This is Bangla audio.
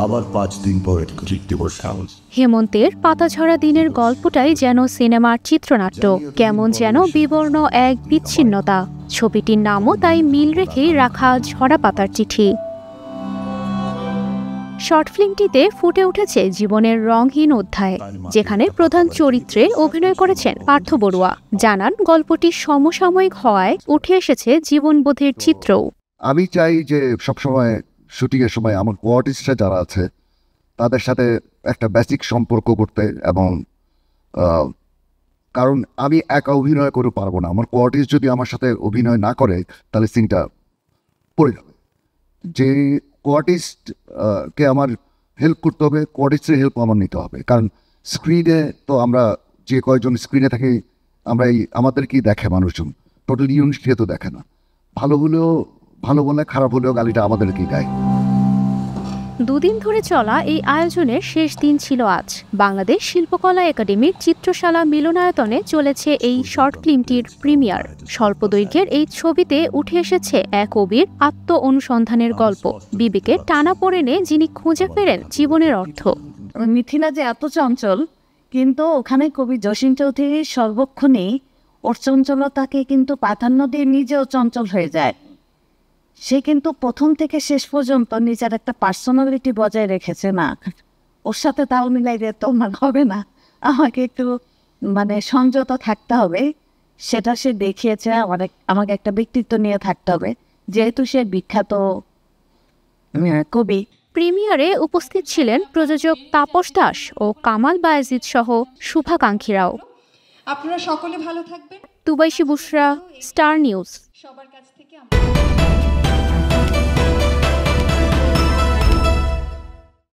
আবার 5 দিন পরে দিবস। হেমন্তের পাতাঝরা দিনের গল্পটাই যেন সিনেমার চিত্রনাট্য, কেমন যেন বিবর্ণ এক বিচ্ছিন্নতা। ছবিটির নামও তাই মিল রেখেই রাখা ঝরা পাতার চিঠি। শর্ট ফিল্মটিতে ফুটে উঠেছে জীবনের রঙহীন অধ্যায়, যেখানে প্রধান চরিত্রে অভিনয় করেছেন পার্থ বড়ুয়া। জানান, গল্পটি সমসাময়িক হওয়ায় উঠে এসেছে জীবনবোধের চিত্রও। আমি চাই যে সবসময় শুটিংয়ের সময় আমার কোয়ার্টিস্টরা যারা আছে তাদের সাথে একটা বেসিক সম্পর্ক করতে, এবং কারণ আমি একা অভিনয় করে পারবো না। আমার কোয়ার্টিস্ট যদি আমার সাথে অভিনয় না করে তাহলে সিনটা পড়ে যাবে। যে কোয়ার্টিস্ট কে আমার হেল্প করতে হবে, কোয়ার্টিস্টের হেল্প আমার নিতে হবে। কারণ স্ক্রিনে তো আমরা যে কয়েকজন স্ক্রিনে থাকি, আমরা আমাদেরকেই দেখে মানুষজন, টোটাল ইউনিটকে তো দেখে না। ভালো হলেও ভালো বলে, খারাপ হলেও গালিটা আমাদেরকেই গায়। দুদিন ধরে চলা এই আয়োজনের শেষ দিন ছিল আজ। বাংলাদেশ শিল্পকলা একাডেমির চিত্রশালা মিলনায়তনে চলেছে এই শর্ট ফিল্মটির প্রিমিয়ার। স্বল্প দৈর্ঘ্যের এই ছবিতে উঠে এসেছে এক কবির আত্ম অনুসন্ধানের গল্প, বিবেকের টানাপোড়েনে যিনি খুঁজে ফেরেন জীবনের অর্থ। মিথিলা যে এত চঞ্চল, কিন্তু ওখানে কবি জসিম চৌধুরী সর্বক্ষণেই ওর চঞ্চলতাকে কিন্তু প্রাধান্য দিয়ে নিজেও চঞ্চল হয়ে যায়। সে কিন্তু প্রথম থেকে শেষ পর্যন্ত নিজের একটা পার্সোনালিটি বজায় রেখেছে। না, ওর সাথে তাল মিলাই দিয়ে তো হবে না, আমাকে একটু সংযত থাকতে হবে, সেটা সে দেখিয়েছে। আমাকে একটা ব্যক্তিত্ব নিয়ে থাকতে হবে, যেহেতু সে বিখ্যাত কবি। প্রিমিয়ারে উপস্থিত ছিলেন প্রযোজক তাপস দাস ও কামাল বায়েজিদ সহ শুভাকাঙ্ক্ষীরাও। আপনারা সকলে ভালো থাকবেন। তুবাইশি বুশরা, স্টার নিউজ। সবার কাছ থেকে